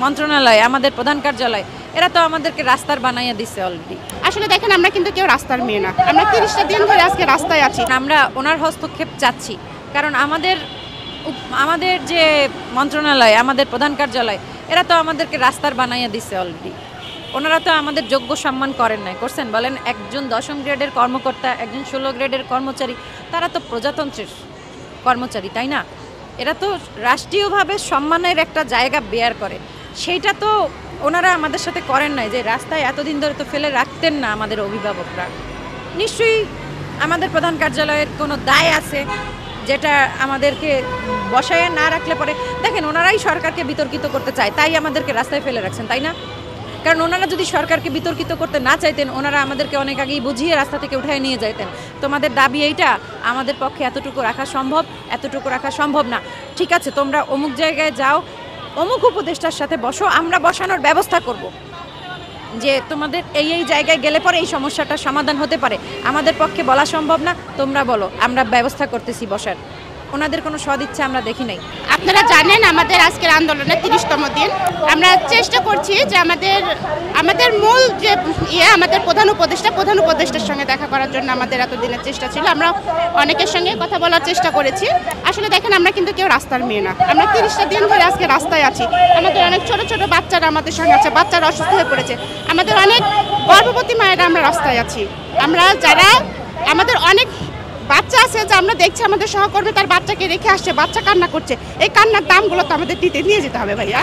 মন্ত্রণালয়, আমাদের প্রধান কার্যালয়, এরা তো আমাদেরকে রাস্তার বানাইয়া দিচ্ছে অলরেডি। আসলে দেখেন, আমরা কিন্তু কেউ রাস্তার মেয়ে না। আমরা 30টা দিন ধরে আজকে রাস্তায় আছি। আমরা ওনার হস্তক্ষেপ চাচ্ছি, কারণ আমাদের যে মন্ত্রণালয়, আমাদের প্রধান কার্যালয়, এরা তো আমাদেরকে রাস্তার বানাইয়া দিচ্ছে অলরেডি। ওনারা তো আমাদের যোগ্য সম্মান করেন নাই, করছেন বলেন? একজন 10ম গ্রেডের কর্মকর্তা, একজন 16 গ্রেডের কর্মচারী, তারা তো প্রজাতন্ত্রের কর্মচারী, তাই না? এরা তো রাষ্ট্রীয়ভাবে সম্মানের একটা জায়গা বেয়ার করে, সেইটা তো ওনারা আমাদের সাথে করেন নাই। যে রাস্তায় এতদিন ধরে তো ফেলে রাখতেন না আমাদের অভিভাবকরা। নিশ্চয়ই আমাদের প্রধান কার্যালয়ের কোনো দায় আছে, যেটা আমাদেরকে বসায় না রাখলে পরে, দেখেন ওনারাই সরকারকে বিতর্কিত করতে চায়, তাই আমাদেরকে রাস্তায় ফেলে রাখছেন, তাই না? কারণ ওনারা যদি সরকারকে বিতর্কিত করতে না চাইতেন, ওনারা আমাদেরকে অনেক আগেই বুঝিয়ে রাস্তা থেকে উঠায় নিয়ে যাইতেন। তোমাদের দাবি এইটা, আমাদের পক্ষে এতটুকু রাখা সম্ভব, এতটুকু রাখা সম্ভব না। ঠিক আছে, তোমরা অমুক জায়গায় যাও, অমুক উপদেষ্টার সাথে বসো, আমরা বসানোর ব্যবস্থা করব। যে তোমাদের এই জায়গায় গেলে পরে এই সমস্যাটা সমাধান হতে পারে, আমাদের পক্ষে বলা সম্ভব না, তোমরা বলো, আমরা ব্যবস্থা করতেছি বসার। ওনাদের কোনো সদিচ্ছা আমরা দেখি নাই। আপনারা জানেন আমাদের আজকের আন্দোলনের 30তম দিন। আমরা চেষ্টা করছি যে আমাদের মূল যে আমাদের প্রধান উপদেষ্টার সঙ্গে দেখা করার জন্য আমাদের এতদিনের চেষ্টা ছিল। আমরা অনেকের সঙ্গে কথা বলার চেষ্টা করেছি। আসলে দেখেন, আমরা কিন্তু কেউ রাস্তার মেয়ে না। আমরা 30টা দিন ধরে আজকে রাস্তায় আছি। আমাদের অনেক ছোট ছোট বাচ্চারা আমাদের সঙ্গে আছে, বাচ্চারা অসুস্থ হয়ে পড়েছে। আমাদের অনেক গর্ভবতী মায়েরা আমরা রাস্তায় আছি। আমাদের অনেক বাচ্চা আছে যে আমরা দেখছি আমাদের সহকর্মী তার বাচ্চাকে রেখে আসছে, বাচ্চা কান্না করছে। এই কান্নার দামগুলো তো আমাদের দিতে নিয়ে যেতে হবে ভাইয়া।